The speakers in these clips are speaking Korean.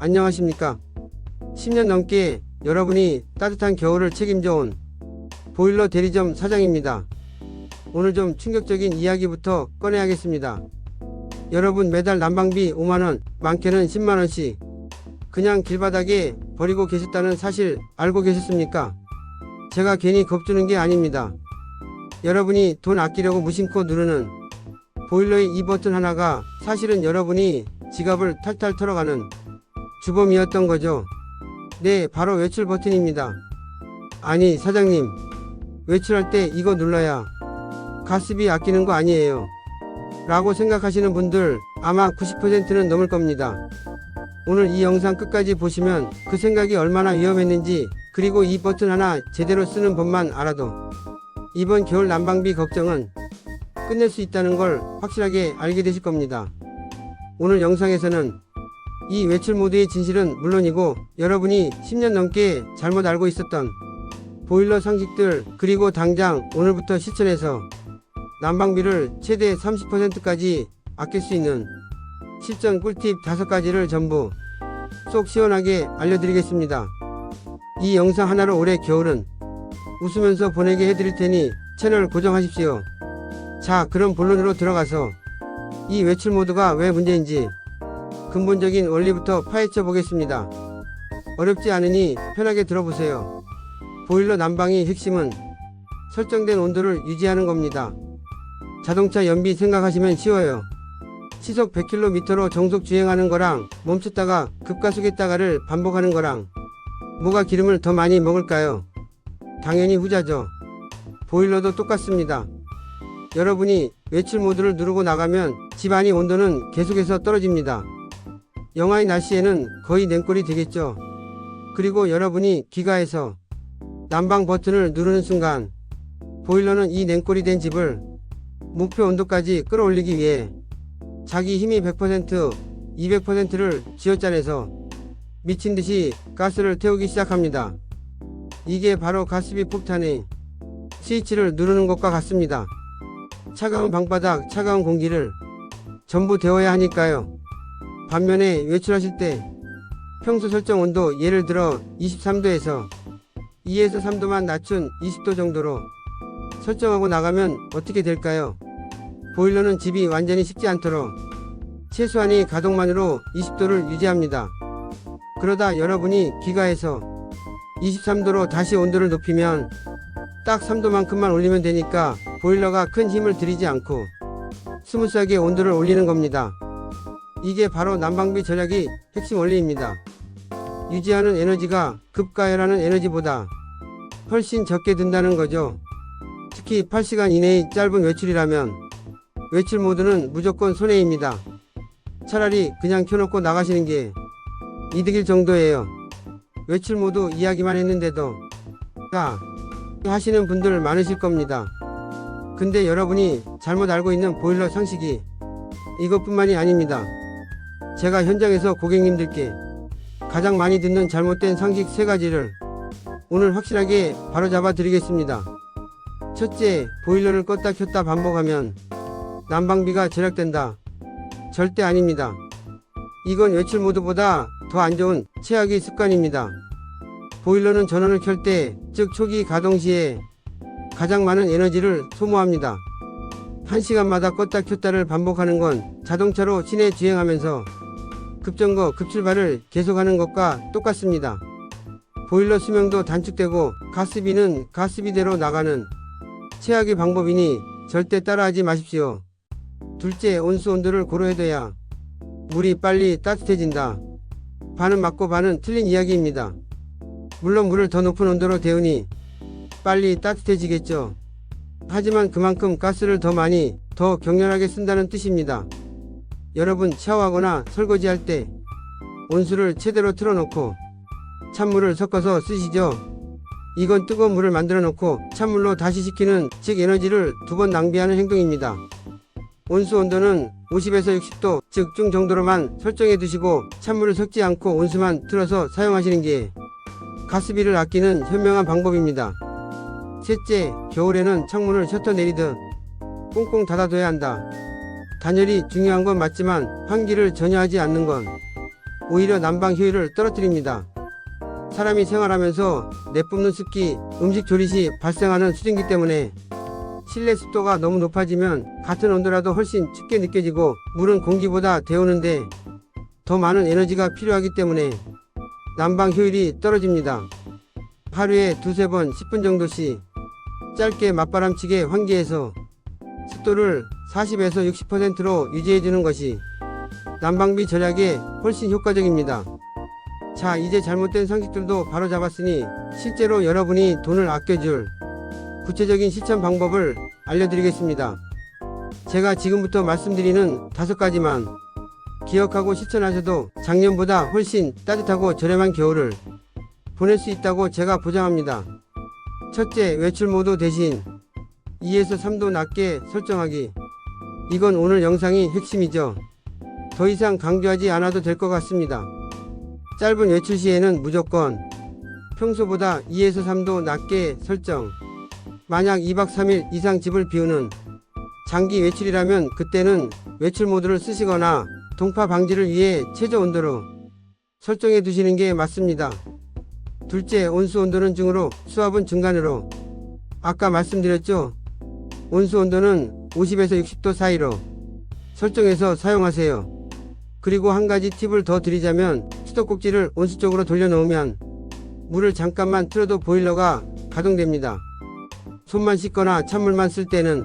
안녕하십니까. 10년 넘게 여러분이 따뜻한 겨울을 책임져온 보일러 대리점 사장입니다. 오늘 좀 충격적인 이야기부터 꺼내야겠습니다. 여러분, 매달 난방비 5만원, 많게는 10만원씩 그냥 길바닥에 버리고 계셨다는 사실 알고 계셨습니까? 제가 괜히 겁주는 게 아닙니다. 여러분이 돈 아끼려고 무심코 누르는 보일러의 이 버튼 하나가 사실은 여러분이 지갑을 탈탈 털어가는 주범이었던 거죠. 네, 바로 외출 버튼입니다. 아니, 사장님, 외출할 때 이거 눌러야 가스비 아끼는 거 아니에요 라고 생각하시는 분들 아마 90%는 넘을 겁니다. 오늘 이 영상 끝까지 보시면 그 생각이 얼마나 위험했는지, 그리고 이 버튼 하나 제대로 쓰는 법만 알아도 이번 겨울 난방비 걱정은 끝낼 수 있다는 걸 확실하게 알게 되실 겁니다. 오늘 영상에서는 이 외출 모드의 진실은 물론이고 여러분이 10년 넘게 잘못 알고 있었던 보일러 상식들, 그리고 당장 오늘부터 실천해서 난방비를 최대 30%까지 아낄 수 있는 실전 꿀팁 5가지를 전부 속 시원하게 알려드리겠습니다. 이 영상 하나로 올해 겨울은 웃으면서 보내게 해드릴 테니 채널 고정하십시오. 자, 그럼 본론으로 들어가서 이 외출 모드가 왜 문제인지 근본적인 원리부터 파헤쳐 보겠습니다. 어렵지 않으니 편하게 들어보세요. 보일러 난방의 핵심은 설정된 온도를 유지하는 겁니다. 자동차 연비 생각하시면 쉬워요. 시속 100km로 정속 주행하는 거랑 멈췄다가 급가속했다가를 반복하는 거랑 뭐가 기름을 더 많이 먹을까요? 당연히 후자죠. 보일러도 똑같습니다. 여러분이 외출 모드를 누르고 나가면 집안의 온도는 계속해서 떨어집니다. 영하의 날씨에는 거의 냉골이 되겠죠. 그리고 여러분이 귀가해서 난방 버튼을 누르는 순간 보일러는 이 냉골이 된 집을 목표 온도까지 끌어올리기 위해 자기 힘이 100%, 200%를 쥐어짜내서 미친듯이 가스를 태우기 시작합니다. 이게 바로 가스비 폭탄의 스위치를 누르는 것과 같습니다. 차가운 방바닥, 차가운 공기를 전부 데워야 하니까요. 반면에 외출하실 때 평소 설정 온도, 예를 들어 23도에서 2에서 3도만 낮춘 20도 정도로 설정하고 나가면 어떻게 될까요? 보일러는 집이 완전히 식지 않도록 최소한의 가동만으로 20도를 유지합니다. 그러다 여러분이 귀가해서 23도로 다시 온도를 높이면 딱 3도만큼만 올리면 되니까 보일러가 큰 힘을 들이지 않고 스무스하게 온도를 올리는 겁니다. 이게 바로 난방비 절약의 핵심 원리입니다. 유지하는 에너지가 급가열하는 에너지보다 훨씬 적게 든다는 거죠. 특히 8시간 이내의 짧은 외출이라면 외출 모드는 무조건 손해입니다. 차라리 그냥 켜놓고 나가시는 게 이득일 정도예요. 외출 모드 이야기만 했는데도 하시는 분들 많으실 겁니다. 근데 여러분이 잘못 알고 있는 보일러 상식이 이것뿐만이 아닙니다. 제가 현장에서 고객님들께 가장 많이 듣는 잘못된 상식 3가지를 오늘 확실하게 바로잡아 드리겠습니다. 첫째, 보일러를 껐다 켰다 반복하면 난방비가 절약된다. 절대 아닙니다. 이건 외출 모드보다 더 안 좋은 최악의 습관입니다. 보일러는 전원을 켤 때, 즉 초기 가동 시에 가장 많은 에너지를 소모합니다. 1시간마다 껐다 켰다를 반복하는 건 자동차로 시내 주행하면서 급정거, 급출발을 계속하는 것과 똑같습니다. 보일러 수명도 단축되고 가스비는 가스비대로 나가는 최악의 방법이니 절대 따라하지 마십시오. 둘째, 온수 온도를 고려해둬야 물이 빨리 따뜻해진다. 반은 맞고 반은 틀린 이야기입니다. 물론 물을 더 높은 온도로 데우니 빨리 따뜻해지겠죠. 하지만 그만큼 가스를 더 많이, 더 격렬하게 쓴다는 뜻입니다. 여러분, 샤워하거나 설거지할 때 온수를 최대로 틀어놓고 찬물을 섞어서 쓰시죠. 이건 뜨거운 물을 만들어 놓고 찬물로 다시 식히는, 즉 에너지를 2번 낭비하는 행동입니다. 온수 온도는 50에서 60도, 즉 중 정도로만 설정해 두시고 찬물을 섞지 않고 온수만 틀어서 사용하시는 게 가스비를 아끼는 현명한 방법입니다. 셋째, 겨울에는 창문을 셔터 내리듯 꽁꽁 닫아둬야 한다. 단열이 중요한 건 맞지만 환기를 전혀 하지 않는 건 오히려 난방 효율을 떨어뜨립니다. 사람이 생활하면서 내뿜는 습기, 음식 조리 시 발생하는 수증기 때문에 실내 습도가 너무 높아지면 같은 온도라도 훨씬 춥게 느껴지고 물은 공기보다 데우는데 더 많은 에너지가 필요하기 때문에 난방 효율이 떨어집니다. 하루에 두세 번 10분 정도씩 짧게 맞바람치게 환기해서 습도를 40에서 60%로 유지해주는 것이 난방비 절약에 훨씬 효과적입니다. 자, 이제 잘못된 상식들도 바로 잡았으니 실제로 여러분이 돈을 아껴줄 구체적인 실천 방법을 알려드리겠습니다. 제가 지금부터 말씀드리는 5가지만 기억하고 실천하셔도 작년보다 훨씬 따뜻하고 저렴한 겨울을 보낼 수 있다고 제가 보장합니다. 첫째, 외출 모드 대신 2에서 3도 낮게 설정하기. 이건 오늘 영상이 핵심이죠. 더 이상 강조하지 않아도 될 것 같습니다. 짧은 외출 시에는 무조건 평소보다 2에서 3도 낮게 설정. 만약 2박 3일 이상 집을 비우는 장기 외출이라면 그때는 외출 모드를 쓰시거나 동파 방지를 위해 최저 온도로 설정해 두시는 게 맞습니다. 둘째, 온수 온도는 중으로 수압은 중간으로. 아까 말씀드렸죠? 온수 온도는 50에서 60도 사이로 설정해서 사용하세요. 그리고 한 가지 팁을 더 드리자면 수도꼭지를 온수 쪽으로 돌려놓으면 물을 잠깐만 틀어도 보일러가 가동됩니다. 손만 씻거나 찬물만 쓸 때는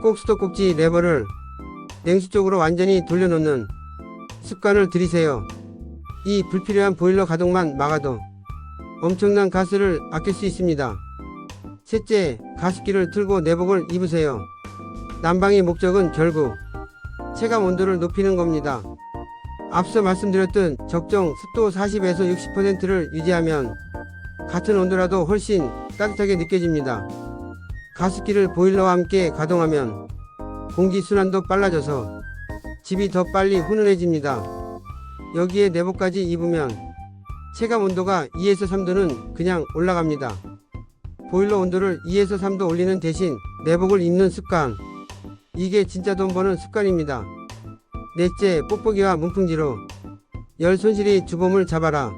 꼭 수도꼭지 레버를 냉수 쪽으로 완전히 돌려놓는 습관을 들이세요. 이 불필요한 보일러 가동만 막아도 엄청난 가스를 아낄 수 있습니다. 셋째, 가습기를 틀고 내복을 입으세요. 난방의 목적은 결국 체감 온도를 높이는 겁니다. 앞서 말씀드렸던 적정 습도 40에서 60%를 유지하면 같은 온도라도 훨씬 따뜻하게 느껴집니다. 가습기를 보일러와 함께 가동하면 공기순환도 빨라져서 집이 더 빨리 훈훈해집니다. 여기에 내복까지 입으면 체감 온도가 2에서 3도는 그냥 올라갑니다. 보일러 온도를 2에서 3도 올리는 대신 내복을 입는 습관. 이게 진짜 돈 버는 습관입니다. 넷째, 뽁뽁이와 문풍지로 열 손실이 주범을 잡아라.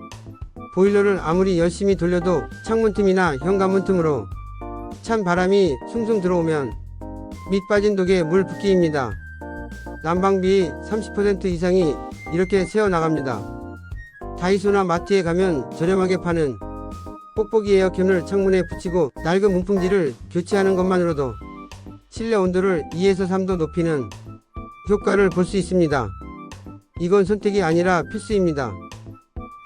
보일러를 아무리 열심히 돌려도 창문 틈이나 현관문 틈으로 찬 바람이 숭숭 들어오면 밑 빠진 독에 물 붓기입니다. 난방비 30% 이상이 이렇게 새어나갑니다. 다이소나 마트에 가면 저렴하게 파는 뽁뽁이 에어컨을 창문에 붙이고 낡은 문풍지를 교체하는 것만으로도 실내 온도를 2에서 3도 높이는 효과를 볼 수 있습니다. 이건 선택이 아니라 필수입니다.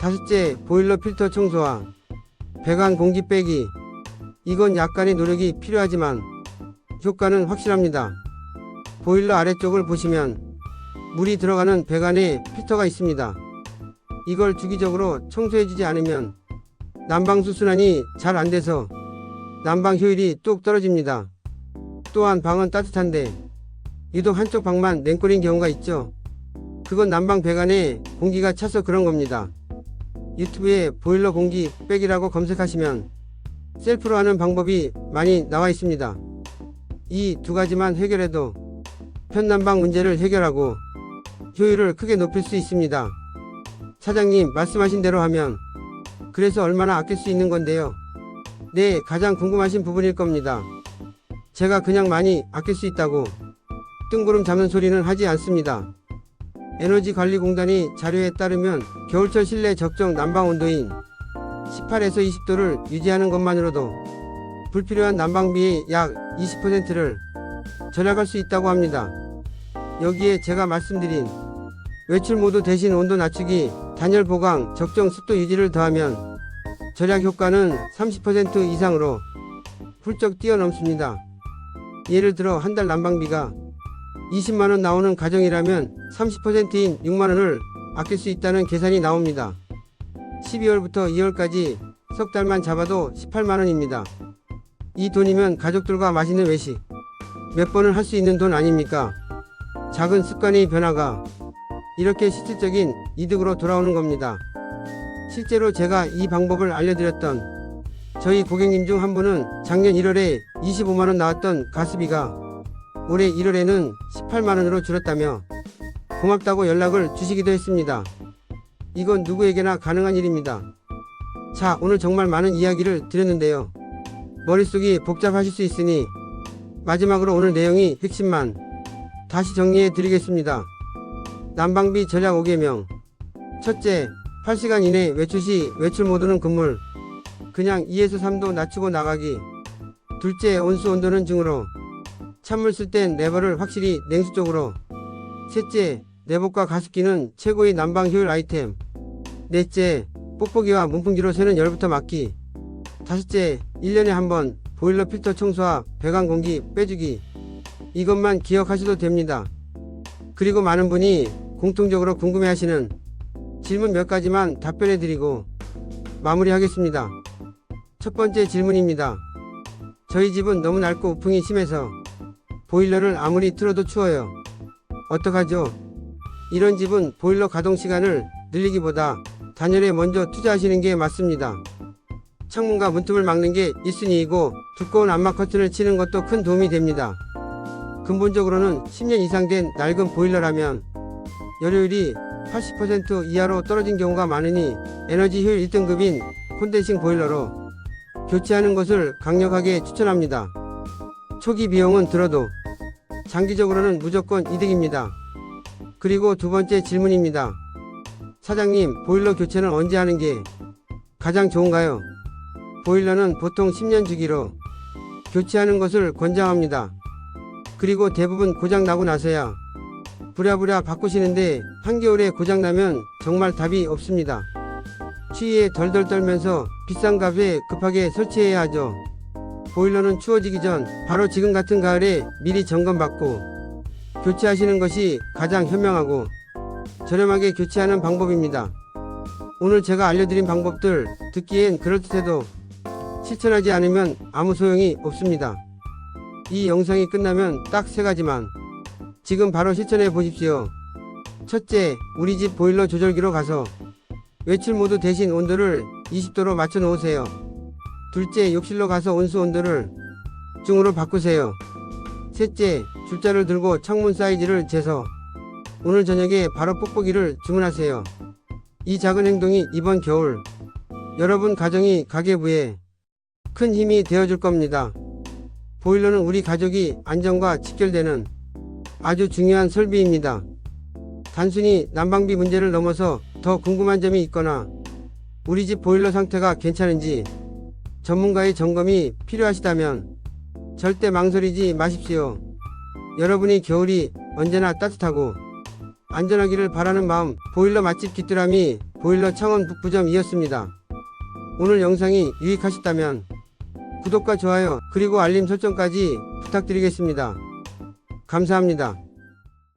다섯째, 보일러 필터 청소와 배관 공기 빼기. 이건 약간의 노력이 필요하지만 효과는 확실합니다. 보일러 아래쪽을 보시면 물이 들어가는 배관에 필터가 있습니다. 이걸 주기적으로 청소해주지 않으면 난방수 순환이 잘 안돼서 난방 효율이 뚝 떨어집니다. 또한 방은 따뜻한데 유독 한쪽 방만 냉골인 경우가 있죠. 그건 난방 배관에 공기가 차서 그런 겁니다. 유튜브에 보일러 공기 빼기라고 검색하시면 셀프로 하는 방법이 많이 나와 있습니다. 이 2가지만 해결해도 편난방 문제를 해결하고 효율을 크게 높일 수 있습니다. 사장님 말씀하신 대로 하면 그래서 얼마나 아낄 수 있는 건데요. 네, 가장 궁금하신 부분일 겁니다. 제가 그냥 많이 아낄 수 있다고 뜬구름 잡는 소리는 하지 않습니다. 에너지관리공단이 자료에 따르면 겨울철 실내 적정 난방 온도인 18에서 20도를 유지하는 것만으로도 불필요한 난방비의 약 20%를 절약할 수 있다고 합니다. 여기에 제가 말씀드린 외출 모드 대신 온도 낮추기, 단열 보강, 적정 습도 유지를 더하면 절약 효과는 30% 이상으로 훌쩍 뛰어넘습니다. 예를 들어 한 달 난방비가 20만원 나오는 가정이라면 30%인 6만원을 아낄 수 있다는 계산이 나옵니다. 12월부터 2월까지 석 달만 잡아도 18만원입니다. 이 돈이면 가족들과 맛있는 외식 몇 번을 할 수 있는 돈 아닙니까? 작은 습관의 변화가 이렇게 실질적인 이득으로 돌아오는 겁니다. 실제로 제가 이 방법을 알려드렸던 저희 고객님 중 한 분은 작년 1월에 25만원 나왔던 가스비가 올해 1월에는 18만원으로 줄었다며 고맙다고 연락을 주시기도 했습니다. 이건 누구에게나 가능한 일입니다. 자, 오늘 정말 많은 이야기를 드렸는데요. 머릿속이 복잡하실 수 있으니 마지막으로 오늘 내용이 핵심만 다시 정리해 드리겠습니다. 난방비 절약 5개명. 첫째, 8시간 이내 외출 시 외출 모드는 금물. 그냥 2에서 3도 낮추고 나가기. 둘째, 온수 온도는 중으로. 찬물 쓸 땐 레버를 확실히 냉수 쪽으로. 셋째, 내복과 가습기는 최고의 난방 효율 아이템. 넷째, 뽁뽁이와 문풍지로 새는 열부터 막기. 다섯째, 1년에 한 번 보일러 필터 청소와 배관 공기 빼주기. 이것만 기억하셔도 됩니다. 그리고 많은 분이 공통적으로 궁금해하시는 질문 몇 가지만 답변해 드리고 마무리하겠습니다. 첫 번째 질문입니다. 저희 집은 너무 낡고 우풍이 심해서 보일러를 아무리 틀어도 추워요. 어떡하죠? 이런 집은 보일러 가동 시간을 늘리기보다 단열에 먼저 투자하시는 게 맞습니다. 창문과 문틈을 막는 게 1순위이고 두꺼운 암막 커튼을 치는 것도 큰 도움이 됩니다. 근본적으로는 10년 이상 된 낡은 보일러라면 연료율이 80% 이하로 떨어진 경우가 많으니 에너지 효율 1등급인 콘덴싱 보일러로 교체하는 것을 강력하게 추천합니다. 초기 비용은 들어도 장기적으로는 무조건 이득입니다. 그리고 두 번째 질문입니다. 사장님, 보일러 교체는 언제 하는 게 가장 좋은가요? 보일러는 보통 10년 주기로 교체하는 것을 권장합니다. 그리고 대부분 고장나고 나서야 부랴부랴 바꾸시는데 한겨울에 고장나면 정말 답이 없습니다. 추위에 덜덜 떨면서 비싼 값에 급하게 설치해야 하죠. 보일러는 추워지기 전 바로 지금 같은 가을에 미리 점검받고 교체하시는 것이 가장 현명하고 저렴하게 교체하는 방법입니다. 오늘 제가 알려드린 방법들 듣기엔 그럴듯해도 실천하지 않으면 아무 소용이 없습니다. 이 영상이 끝나면 딱 3가지만 지금 바로 실천해 보십시오. 첫째, 우리 집 보일러 조절기로 가서 외출 모드 대신 온도를 20도로 맞춰 놓으세요. 둘째, 욕실로 가서 온수 온도를 중으로 바꾸세요. 셋째, 줄자를 들고 창문 사이즈를 재서 오늘 저녁에 바로 뽁뽁이를 주문하세요. 이 작은 행동이 이번 겨울 여러분 가정이 가계부에 큰 힘이 되어줄 겁니다. 보일러는 우리 가족이 안전과 직결되는 아주 중요한 설비입니다. 단순히 난방비 문제를 넘어서 더 궁금한 점이 있거나 우리 집 보일러 상태가 괜찮은지 전문가의 점검이 필요하시다면 절대 망설이지 마십시오. 여러분이 겨울이 언제나 따뜻하고 안전하기를 바라는 마음, 보일러 맛집 귀뚜라미 보일러 창원 북부점이었습니다. 오늘 영상이 유익하셨다면 구독과 좋아요 그리고 알림 설정까지 부탁드리겠습니다. 감사합니다.